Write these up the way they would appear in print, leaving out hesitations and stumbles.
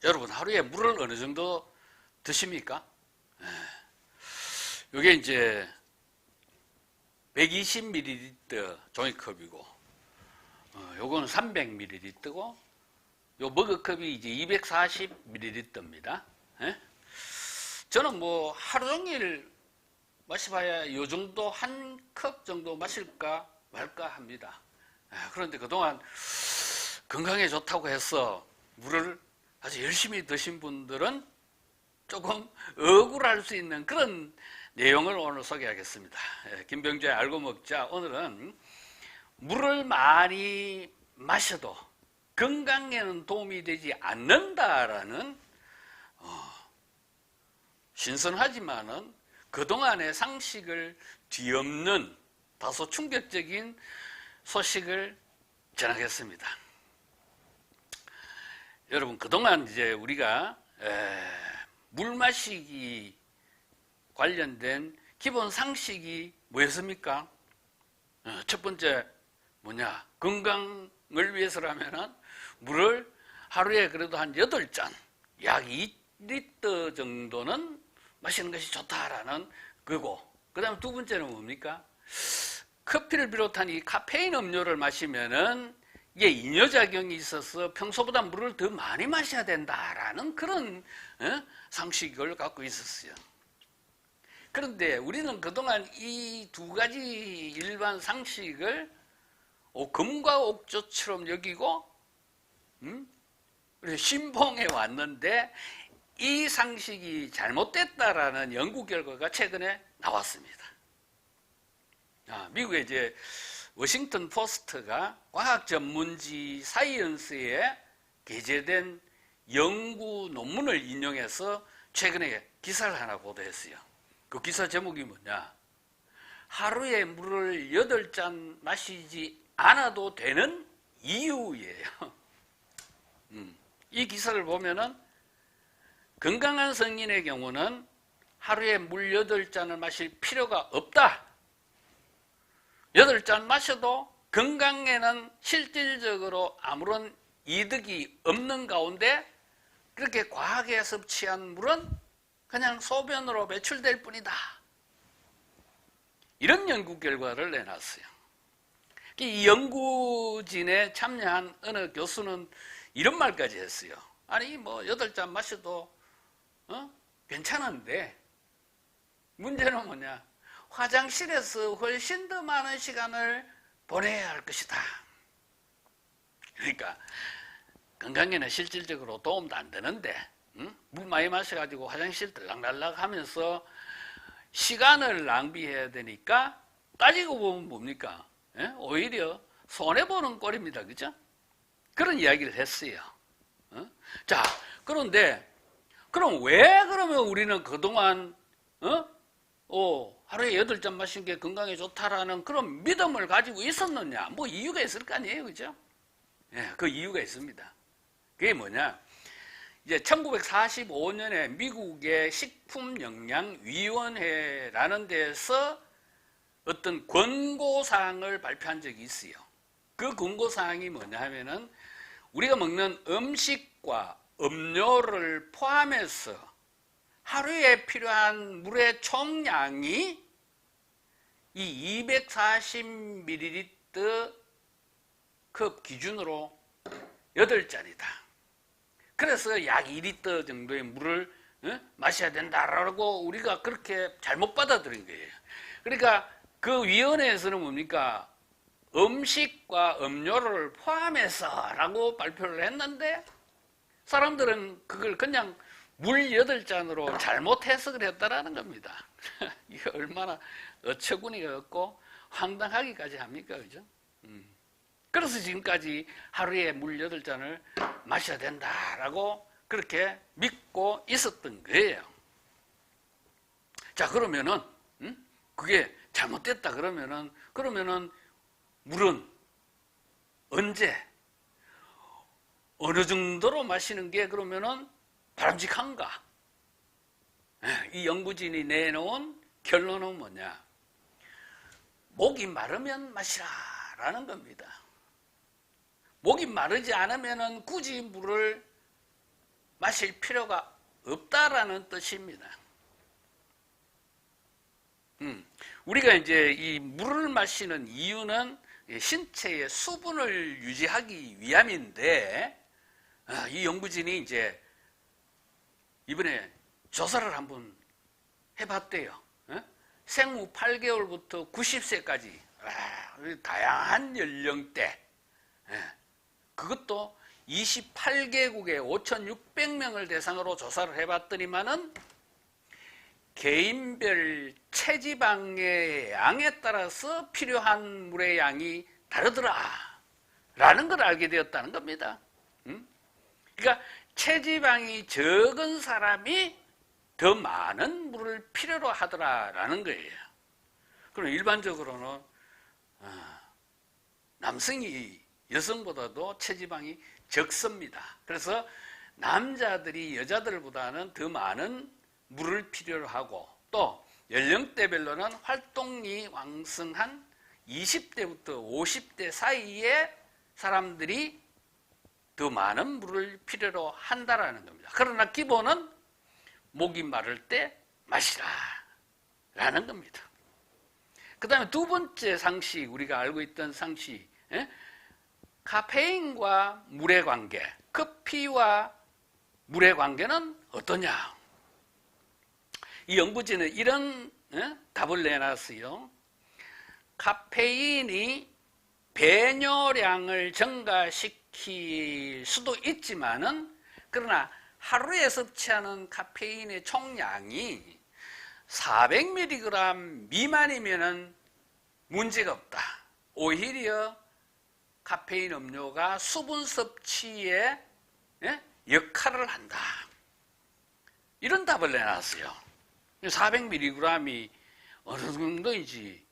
여러분 하루에 물을 어느 정도 드십니까? 이게 이제 120ml 종이컵이고, 요거는 300ml고, 요 머그컵이 이제 240ml입니다. 저는 뭐 하루 종일 마셔봐야 요 정도 한 컵 정도 마실까 말까 합니다. 그런데 그동안 건강에 좋다고 해서 물을 아주 열심히 드신 분들은 조금 억울할 수 있는 그런 내용을 오늘 소개하겠습니다. 김병주의 알고 먹자. 오늘은 물을 많이 마셔도 건강에는 도움이 되지 않는다라는 신선하지만은 그동안의 상식을 뒤엎는 다소 충격적인 소식을 전하겠습니다. 여러분, 그동안 이제 우리가 물 마시기 관련된 기본 상식이 뭐였습니까? 첫 번째 뭐냐? 건강을 위해서라면은 물을 하루에 그래도 한 8잔, 약 2리터 정도는 마시는 것이 좋다라는 거고, 그 다음에 두 번째는 뭡니까? 커피를 비롯한 이 카페인 음료를 마시면은 이게 이뇨작용이 있어서 평소보다 물을 더 많이 마셔야 된다라는 그런 상식을 갖고 있었어요. 그런데 우리는 그동안 이 두 가지 일반 상식을 금과 옥조처럼 여기고 신봉해 왔는데, 이 상식이 잘못됐다라는 연구 결과가 최근에 나왔습니다. 미국의 이제 워싱턴 포스트가 과학 전문지 사이언스에 게재된 연구 논문을 인용해서 최근에 기사를 하나 보도했어요. 그 기사 제목이 뭐냐? 하루에 물을 8잔 마시지 않아도 되는 이유예요. 이 기사를 보면은 건강한 성인의 경우는 하루에 물 8잔을 마실 필요가 없다. 8잔 마셔도 건강에는 실질적으로 아무런 이득이 없는 가운데 그렇게 과하게 섭취한 물은 그냥 소변으로 배출될 뿐이다. 이런 연구 결과를 내놨어요. 이 연구진에 참여한 어느 교수는 이런 말까지 했어요. 아니 뭐 8잔 마셔도 괜찮은데 문제는 뭐냐? 화장실에서 훨씬 더 많은 시간을 보내야 할 것이다. 그러니까 건강에는 실질적으로 도움도 안 되는데 물 많이 마셔가지고 화장실 들락날락 하면서 시간을 낭비해야 되니까 따지고 보면 뭡니까? 오히려 손해보는 꼴입니다. 그죠? 그런 이야기를 했어요. 자, 그런데 그럼 왜 그러면 우리는 그동안 하루에 8잔 마시는 게 건강에 좋다라는 그런 믿음을 가지고 있었느냐? 뭐 이유가 있을 거 아니에요. 그죠? 그 이유가 있습니다. 그게 뭐냐? 이제 1945년에 미국의 식품영양위원회라는 데서 어떤 권고사항을 발표한 적이 있어요. 그 권고사항이 뭐냐 하면은 우리가 먹는 음식과 음료를 포함해서 하루에 필요한 물의 총량이 이 240ml 컵 기준으로 8잔이다. 그래서 약 2리터 정도의 물을 마셔야 된다라고 우리가 그렇게 잘못 받아들인 거예요. 그러니까 그 위원회에서는 뭡니까? 음식과 음료를 포함해서라고 발표를 했는데 사람들은 그걸 그냥 물 8잔으로 잘못 해석을 했다라는 겁니다. 이게 얼마나 어처구니가 없고 황당하기까지 합니까? 그죠? 그래서 지금까지 하루에 물 8잔을 마셔야 된다라고 그렇게 믿고 있었던 거예요. 자, 그러면은 그게 잘못됐다 그러면은 물은 언제 어느 정도로 마시는 게 그러면은 바람직한가? 이 연구진이 내놓은 결론은 뭐냐? 목이 마르면 마시라라는 겁니다. 목이 마르지 않으면은 굳이 물을 마실 필요가 없다라는 뜻입니다. 우리가 이제 이 물을 마시는 이유는 신체의 수분을 유지하기 위함인데, 이 연구진이 이제 이번에 조사를 한번 해봤대요. 생후 8개월부터 90세까지 다양한 연령대, 그것도 28개국의 5,600명을 대상으로 조사를 해봤더니만은 개인별 체지방의 양에 따라서 필요한 물의 양이 다르더라 라는 걸 알게 되었다는 겁니다. 그러니까 체지방이 적은 사람이 더 많은 물을 필요로 하더라라는 거예요. 그럼 일반적으로는 남성이 여성보다도 체지방이 적습니다. 그래서 남자들이 여자들보다는 더 많은 물을 필요로 하고, 또 연령대별로는 활동이 왕성한 20대부터 50대 사이의 사람들이 더 많은 물을 필요로 한다라는 겁니다. 그러나 기본은 목이 마를 때 마시라 라는 겁니다. 그 다음에 두 번째 상식, 우리가 알고 있던 상식, 카페인과 물의 관계, 커피와 물의 관계는 어떠냐? 이 연구진은 이런 답을 내놨어요. 카페인이 배뇨량을 증가시킬 수도 있지만은, 그러나 하루에 섭취하는 카페인의 총량이 400mg 미만이면은 문제가 없다. 오히려 카페인 음료가 수분 섭취에 역할을 한다. 이런 답을 내놨어요. 400mg이 어느 정도인지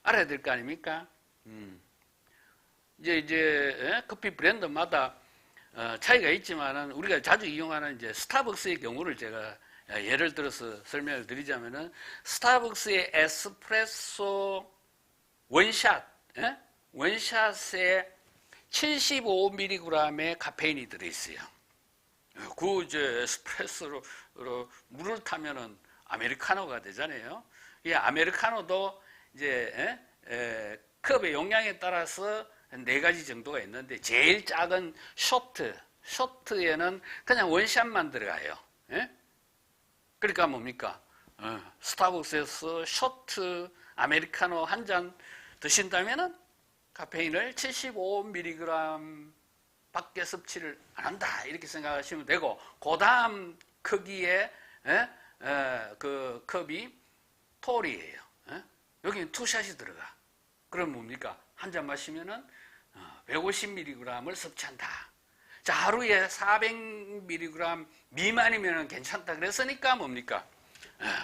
알아야 될 거 아닙니까? 이제 커피 브랜드마다 차이가 있지만은, 우리가 자주 이용하는 이제 스타벅스의 경우를 제가 예를 들어서 설명을 드리자면은, 스타벅스의 에스프레소 원샷, 원샷에 75mg의 카페인이 들어있어요. 그 이제 에스프레소로 물을 타면은 아메리카노가 되잖아요. 이 아메리카노도 이제 컵의 용량에 따라서 4가지 정도가 있는데, 제일 작은 쇼트에는 그냥 원샷만 들어가요. 그러니까 뭡니까? 스타벅스에서 쇼트 아메리카노 한 잔 드신다면은 카페인을 75mg 밖에 섭취를 안 한다, 이렇게 생각하시면 되고, 그 다음 크기의 그 컵이 톨이에요. 여기는 투샷이 들어가. 그럼 뭡니까? 한 잔 마시면은 150mg을 섭취한다. 자, 하루에 400mg 미만이면 괜찮다 그랬으니까 뭡니까?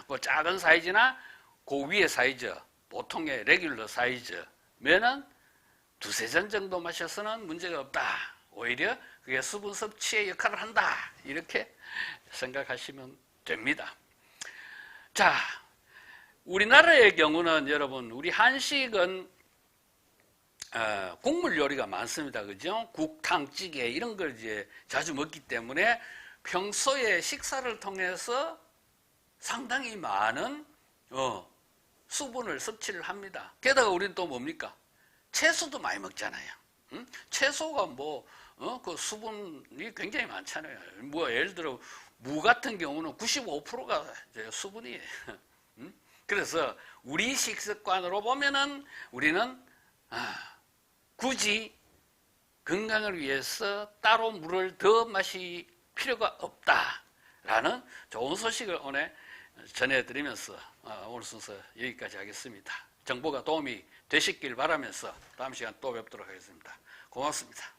그 작은 사이즈나 그 위의 사이즈, 보통의 레귤러 사이즈면은 2-3잔 정도 마셔서는 문제가 없다. 오히려 그게 수분 섭취에 역할을 한다. 이렇게 생각하시면 됩니다. 자, 우리나라의 경우는 여러분, 우리 한식은 국물 요리가 많습니다. 그죠? 국, 탕, 찌개 이런 걸 이제 자주 먹기 때문에 평소에 식사를 통해서 상당히 많은 수분을 섭취를 합니다. 게다가 우리는 또 뭡니까? 채소도 많이 먹잖아요. 채소가 그 수분이 굉장히 많잖아요. 예를 들어 무 같은 경우는 95%가 수분이에요. 그래서 우리 식습관으로 보면은 우리는 굳이 건강을 위해서 따로 물을 더 마실 필요가 없다라는 좋은 소식을 오늘 전해드리면서 오늘 순서 여기까지 하겠습니다. 정보가 도움이 되셨길 바라면서 다음 시간 또 뵙도록 하겠습니다. 고맙습니다.